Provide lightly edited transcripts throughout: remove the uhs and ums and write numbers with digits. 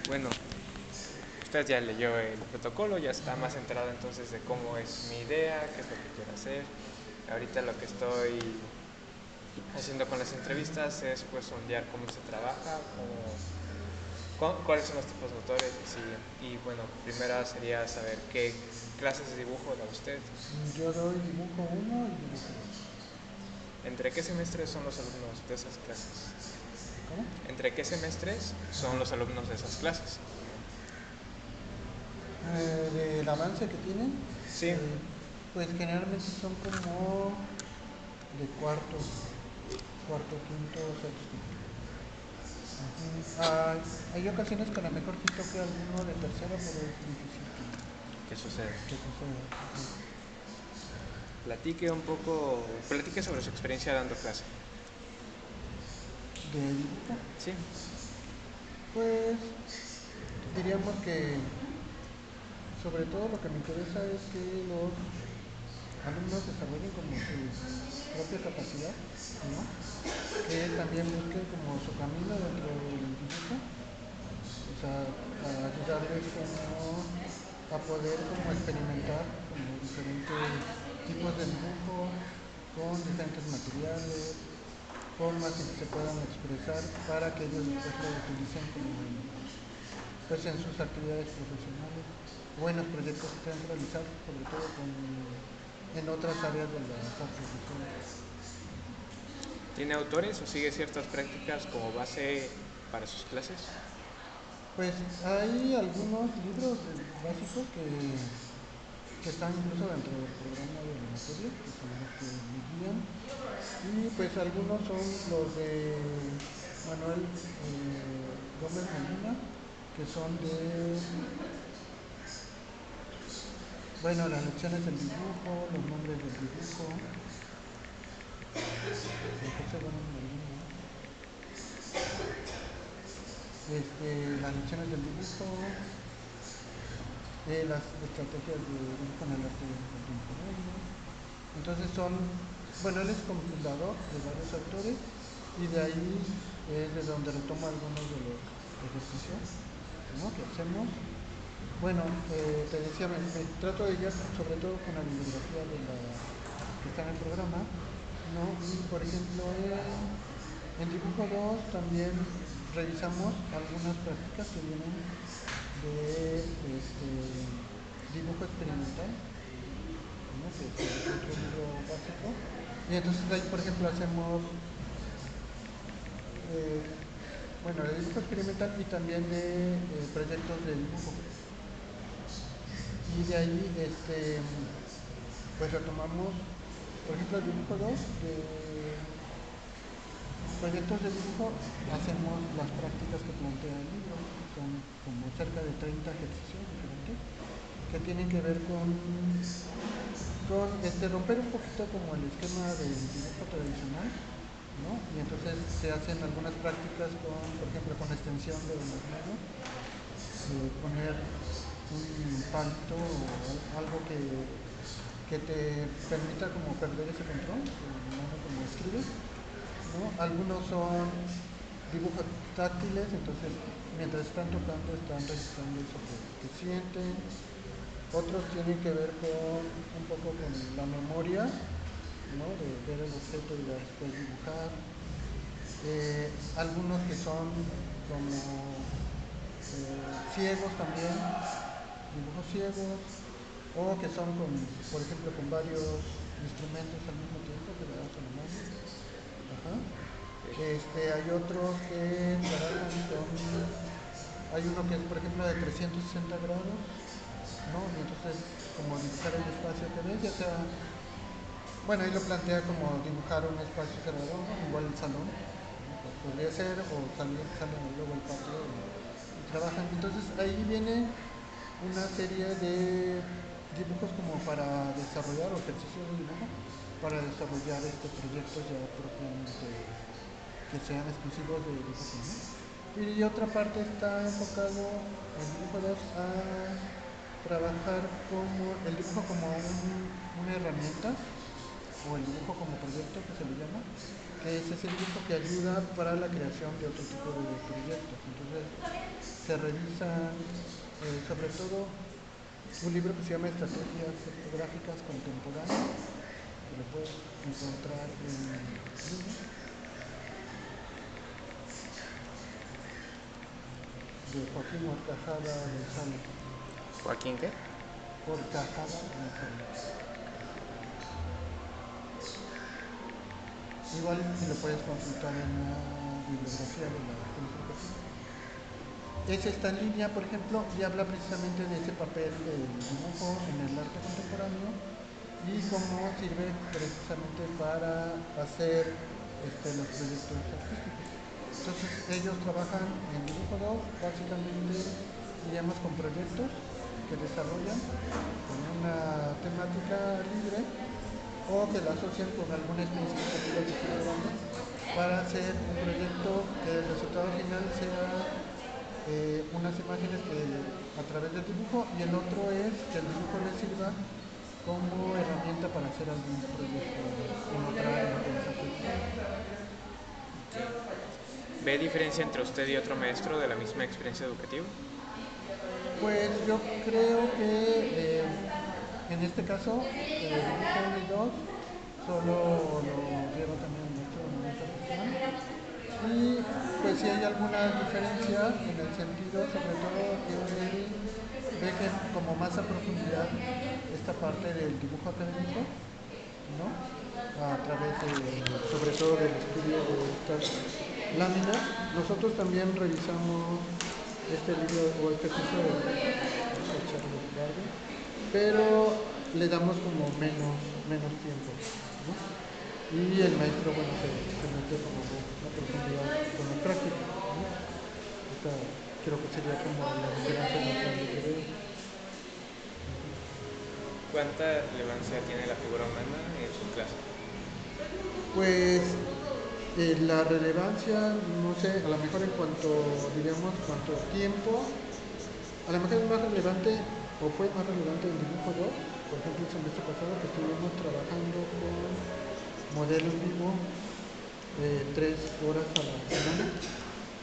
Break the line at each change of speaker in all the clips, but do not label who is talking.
Bueno, usted ya leyó el protocolo, ya está más enterado entonces de cómo es mi idea, qué es lo que quiero hacer. Ahorita lo que estoy haciendo con las entrevistas es pues sondear cómo se trabaja, cuáles son los tipos de motores y así. Y bueno, primero sería saber qué clases de dibujo da usted.
Yo doy dibujo uno y dibujo 2.
¿Entre qué semestres son los alumnos de esas clases?
¿Cómo?
¿Entre qué semestres son
Ajá.
los alumnos de esas clases?
Del avance que tienen,
Sí,
eh, pues generalmente son como de cuarto, quinto, sexto. Ujú. Hay ocasiones que a lo mejor sí toque alguno de tercero, pero es difícil
¿qué sucede?
que suceda. Ajá.
Platique sobre su experiencia dando clase.
De dibujo,
Sí,
pues diríamos que sobre todo lo que me interesa es que los alumnos desarrollen como su propia capacidad, ¿no? Que también busquen como su camino dentro del dibujo, o sea, a ayudarles como a poder como experimentar como diferentes tipos de dibujo con diferentes materiales, formas en que se puedan expresar para que ellos después lo utilicen como pues en sus actividades profesionales o en los proyectos que quieran realizar, sobre todo en otras áreas de las artes visuales.
¿tiene autores o sigue ciertas prácticas como base para sus clases?
Pues hay algunos libros básicos que están incluso dentro del programa de la materia, que son los que me guían, y pues algunos son los de Manuel Gómez Molina, que son de, bueno, las lecciones del dibujo, los nombres del dibujo, de José Gómez Molina, las lecciones del dibujo, las estrategias de dibujo en el arte contemporáneo. Entonces bueno, él es compilador de varios autores y de ahí es de donde retomo algunos de los ejercicios, ¿no?, que hacemos. Bueno, te decía, me trato de guiar sobre todo con la bibliografía de la que está en el programa, ¿no? Y por ejemplo, en dibujo 2 también revisamos algunas prácticas que vienen de dibujo experimental, ¿no?, que es otro libro básico. Y entonces ahí, por ejemplo, hacemos, eh, bueno, de dibujo experimental y también de proyectos de dibujo. Y de ahí, pues retomamos, por ejemplo, el dibujo 2 de proyectos de dibujo, hacemos las prácticas que plantea el libro, que son como cerca de 30 ejercicios diferentes, que tienen que ver con romper un poquito como el esquema del dibujo tradicional, ¿no? Y entonces se hacen algunas prácticas con, por ejemplo, con extensión de las manos, poner un palito o algo que te permita como perder ese control de la mano como escribes, ¿no? Algunos son dibujos táctiles, entonces mientras están tocando están registrando eso que sienten. Otros tienen que ver con un poco con la memoria, ¿no?, de ver el objeto y después dibujar. Algunos que son como ciegos también, dibujos ciegos, o que son con, por ejemplo, con varios instrumentos al mismo tiempo que le das a la mano. Ajá. Hay otros que trabajan hay uno que es, por ejemplo, de 360 grados, ¿no? Y entonces, como dibujar el espacio que ves, ya sea, bueno, ahí lo plantea como dibujar un espacio cerrado, ¿no? Igual el salón, ¿no?, podría ser, o salen luego el patio y trabajan. Entonces ahí viene una serie de dibujos como para desarrollar, o ejercicios de dibujo, para desarrollar proyectos ya propiamente que sean exclusivos de dibujo, ¿no? Y otra parte está enfocado el dibujo 2 a trabajar como el dibujo como una herramienta, o el dibujo como proyecto que se le llama, que es ese dibujo que ayuda para la creación de otro tipo de proyectos. Entonces se revisan, sobre todo, un libro que se llama Estrategias Fotográficas Contemporáneas, que lo puedes encontrar en línea, de Joaquín Horcajada González.
¿Joaquín qué?
Horcajada González. Igual si lo puedes consultar en la bibliografía de la Agencia Educativa. Ese está en línea, por ejemplo, y habla precisamente de ese papel del dibujo en el arte contemporáneo y cómo sirve precisamente para hacer los proyectos artísticos. Entonces ellos trabajan en dibujo 2, básicamente diríamos con proyectos que desarrollan con una temática libre o que la asocian con alguna experiencia educativa que están llevando para hacer un proyecto que el resultado final sea unas imágenes que a través del dibujo, y el otro es que el dibujo les sirva como herramienta para hacer algún proyecto en otra organización.
¿Ve diferencia entre usted y otro maestro de la misma experiencia educativa?
Pues yo creo que en este caso, dibujo 1 y 2 solo lo lleva también nuestro maestro personal. Y pues sí hay algunas diferencias en el sentido, sobre todo que él ve que como más a profundidad esta parte del dibujo académico, ¿no? A través de, sobre todo del estudio de estas láminas. Nosotros también revisamos este libro o este curso de Charles Darwin, pero le damos como menos tiempo, ¿no? Y el maestro, bueno, se mete como una profundidad con la práctica, ¿no? Esta creo que sería como la diferencia más grande que veo.
¿Cuánta relevancia tiene la figura humana en su clase?
Pues la relevancia, no sé, a lo mejor en cuanto, diríamos, cuanto tiempo, a lo mejor es más relevante o fue más relevante en dibujo 2, por ejemplo el semestre pasado que estuvimos trabajando con modelos vivo 3 horas a la semana,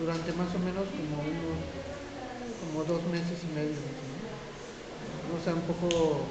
durante más o menos como 2 meses y medio, ¿no? O sea, un poco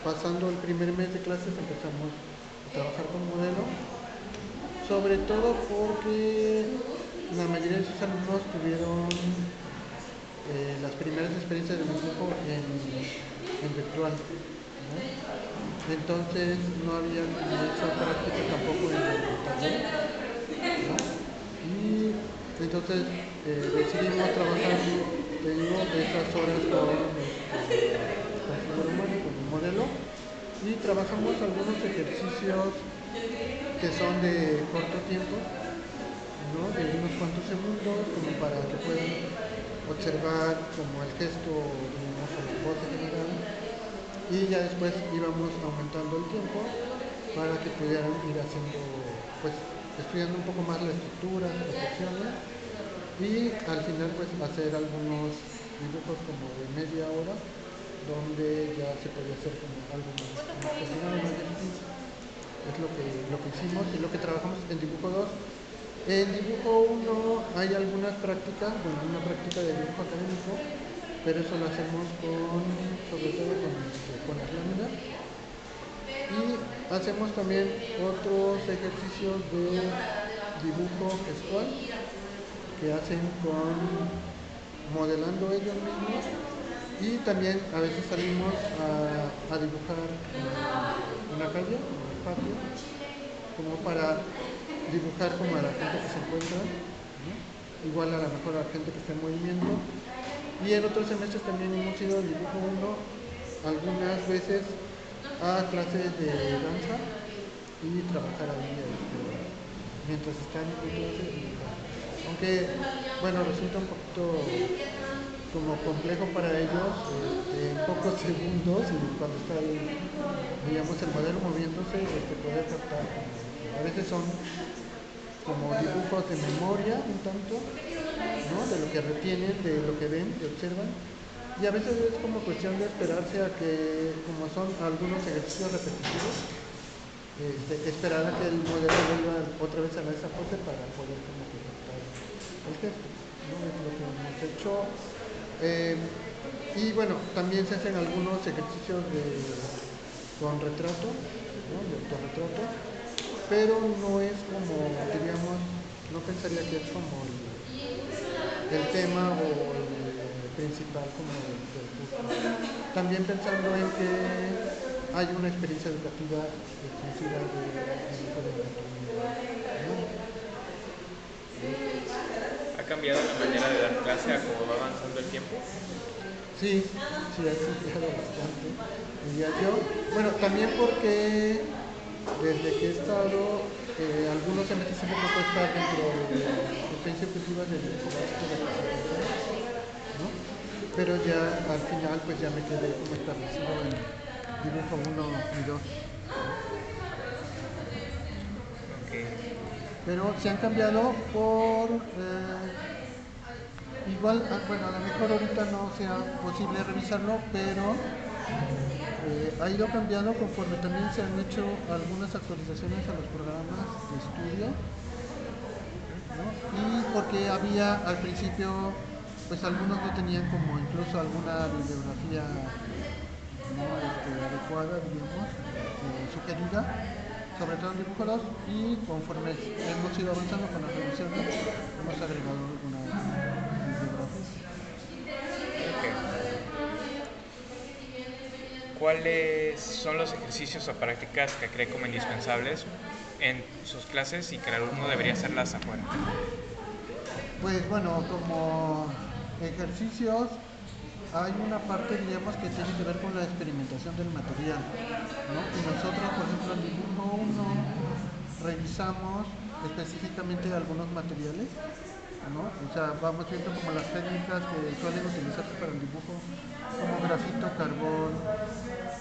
pasando el primer mes de clases empezamos a trabajar con modelo, sobre todo porque la mayoría de sus alumnos tuvieron las primeras experiencias de dibujo en virtual, ¿no? Entonces no había esa práctica tampoco en el taller, ¿no? Y entonces decidimos trabajar, te digo, esas horas con figura humana, con un modelo, y trabajamos algunos ejercicios que son de corto tiempo, ¿no? De unos cuantos segundos, como para que puedan observar como el gesto, digamos, o la pose general, y ya después íbamos aumentando el tiempo para que pudieran ir haciendo, pues, estudiando un poco más la estructura, las proporciones, y al final pues hacer algunos dibujos como de media hora, donde ya se podía hacer como algo más coordinado, más difícil. Es lo que hicimos y lo que trabajamos en dibujo 2. En dibujo 1 hay algunas prácticas, bueno, una práctica de dibujo académico, pero eso lo hacemos sobre todo con las láminas. Y hacemos también otros ejercicios de dibujo gestual que hacen modelando ellos mismos, y también a veces salimos a dibujar en la calle, en el patio, como para dibujar como a la gente que se encuentra, ¿no? Igual a lo mejor a la gente que está en movimiento. Y en otros semestres también hemos ido al dibujo 1 algunas veces a clases de danza y trabajar ahí mientras están en clase dibujar. Aunque, bueno, resulta un poquito como complejo para ellos en pocos segundos, y cuando está digamos, el modelo moviéndose, poder captar. A veces son como dibujos de memoria un tanto, ¿no? De lo que retienen, de lo que ven, que observan. Y a veces es como cuestión de esperarse a que, como son algunos ejercicios repetitivos, esperar a que el modelo vuelva otra vez a la esa pose para poder como que captar el gesto, ¿no? Es lo que hemos hecho. Eh, y bueno, también se hacen algunos ejercicios con retrato, ¿no? De autorretrato, pero no es como, diríamos, no pensaría que es como el tema o el principal como del curso. También pensando en que hay una experiencia educativa exclusiva de dibujo de anatomía.
¿Ha cambiado la manera de dar clase a cómo va avanzando el tiempo?
Sí, sí, ha cambiado bastante, diría yo. Bueno, también porque desde que he estado, algunos semestres sí me tocó estar dentro de experiencia exclusiva de dibujo básico de representación, ¿no? Pero ya al final pues ya me quedé como establecido en dibujo uno y 2.
Ok.
Pero se han cambiado por igual, bueno, a lo mejor ahorita no sea posible revisarlo, pero ha ido cambiando conforme también se han hecho algunas actualizaciones a los programas de estudio, ¿no? Y porque había al principio, pues algunos no tenían como incluso alguna bibliografía, ¿no? Adecuada, digamos, sugerida, sobre todo en dibujo 2, y conforme hemos ido avanzando con las revisiones, hemos agregado alguna bibliografía.
Ok. ¿Cuáles son los ejercicios o prácticas que cree como indispensables en sus clases y que el alumno debería hacerlas afuera?
Pues bueno, como ejercicios hay una parte, diríamos, que tiene que ver con la experimentación del material, ¿no? Y nosotros, por ejemplo, en dibujo uno revisamos específicamente algunos materiales, ¿no? O sea, vamos viendo como las técnicas que suelen utilizarse para el dibujo, como grafito, carbón,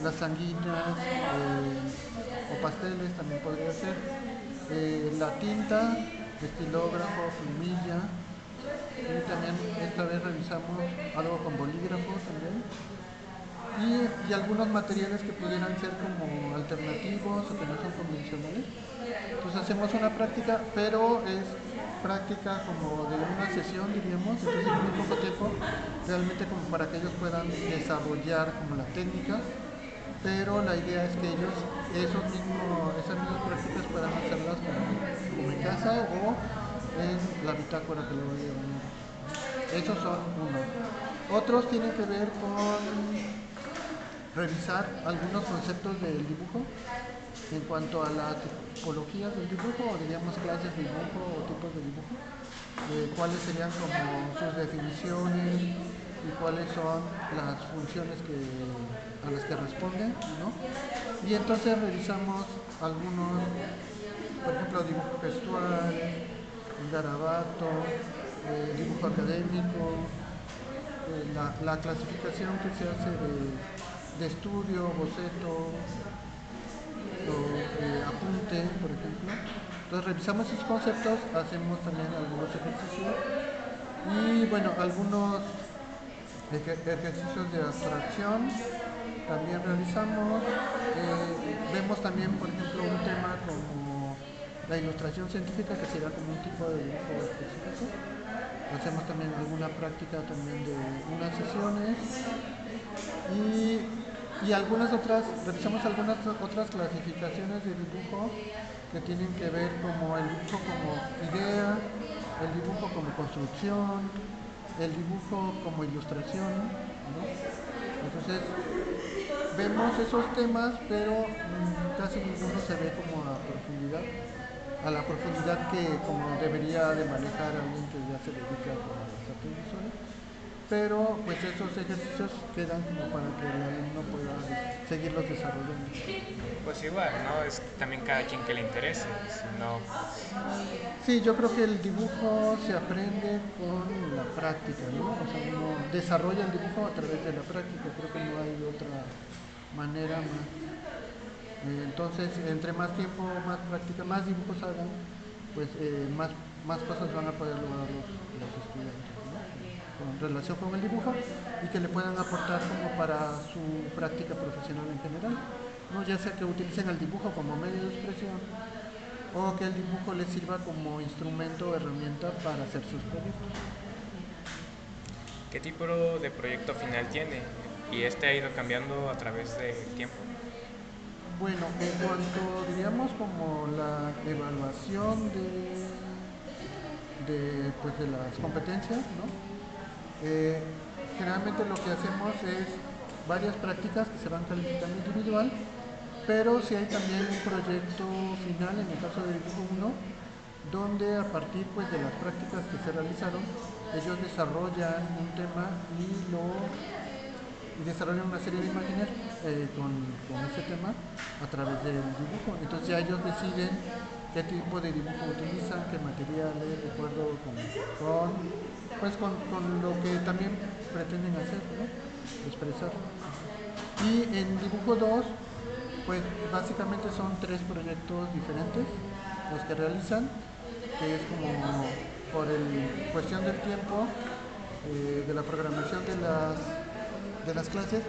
las sanguinas, o pasteles también podría ser, la tinta, estilógrafo, plumilla, y también esta vez revisamos algo con bolígrafo también. Y algunos materiales que pudieran ser como alternativos o que no son convencionales. Entonces hacemos una práctica, pero es práctica como de una sesión, diríamos, entonces muy poco tiempo, realmente como para que ellos puedan desarrollar como la técnica, pero la idea es que ellos esas mismas prácticas puedan hacerlas como en casa o en la bitácora que luego llevan ellos. Esos son unos. Otros tienen que ver con revisar algunos conceptos del dibujo en cuanto a las tipologías del dibujo, o diríamos clases de dibujo o tipos de dibujo, cuáles serían como sus definiciones y cuáles son las funciones a las que responden, ¿no? Y entonces revisamos algunos, por ejemplo, dibujo gestual, garabato, dibujo académico, la clasificación que se hace de estudio, boceto o apunte, por ejemplo. Entonces revisamos esos conceptos, hacemos también algunos ejercicios y bueno, algunos ejercicios de abstracción también realizamos. Vemos también, por ejemplo, un tema como la ilustración científica, que sería como un tipo de dibujo específico. Hacemos también alguna práctica también de unas sesiones y revisamos algunas otras clasificaciones de dibujo que tienen que ver como el dibujo como idea, el dibujo como construcción, el dibujo como ilustración, ¿no? Entonces vemos esos temas, pero casi ninguno se ve como a la profundidad que como debería de manejar alguien que ya se dedica como a las artes visuales. Pero pues esos ejercicios quedan como para que el alumno pueda seguirlos desarrollando.
Pues igual, ¿no? Es también cada quien que le interese. Si no, pues...
Sí, yo creo que el dibujo se aprende con la práctica, ¿no? O sea, uno desarrolla el dibujo a través de la práctica, creo que no hay otra manera más. Entonces, entre más tiempo, más práctica, más dibujos hagan, pues más cosas van a poder lograr los estudiantes, ¿no? Con relación con el dibujo y que le puedan aportar como para su práctica profesional en general. ¿no? Ya sea que utilicen el dibujo como medio de expresión o que el dibujo les sirva como instrumento o herramienta para hacer sus proyectos.
¿Qué tipo de proyecto final tiene? ¿Y este ha ido cambiando a través del tiempo?
Bueno, en cuanto diríamos como la evaluación pues de las competencias, ¿no? Eh, Generalmente lo que hacemos es varias prácticas que se van calificando individual, pero si hay también un proyecto final, en el caso de dibujo 1, donde a partir pues, de las prácticas que se realizaron, ellos desarrollan un tema y desarrollan una serie de imágenes con ese tema a través del dibujo. Entonces ya ellos deciden qué tipo de dibujo utilizan, qué materiales, de acuerdo con lo que también pretenden hacer, ¿no? Expresar. Y en dibujo 2 pues básicamente son tres proyectos diferentes los que realizan, que es como por cuestión del tiempo, de la programación de las clases,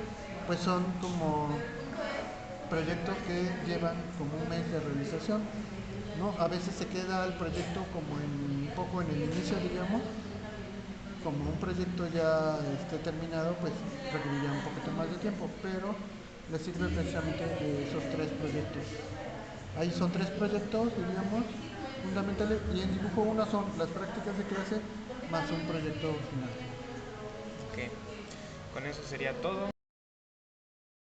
pues son como proyectos que llevan como un mes de realización, ¿no? A veces se queda el proyecto como un poco en el inicio, diríamos, como un proyecto ya esté terminado, pues requeriría un poquito más de tiempo, pero le sirve precisamente esos tres proyectos. Ahí son tres proyectos, diríamos, fundamentales, y en dibujo uno son las prácticas de clase más un proyecto final.
Ok, con eso sería todo.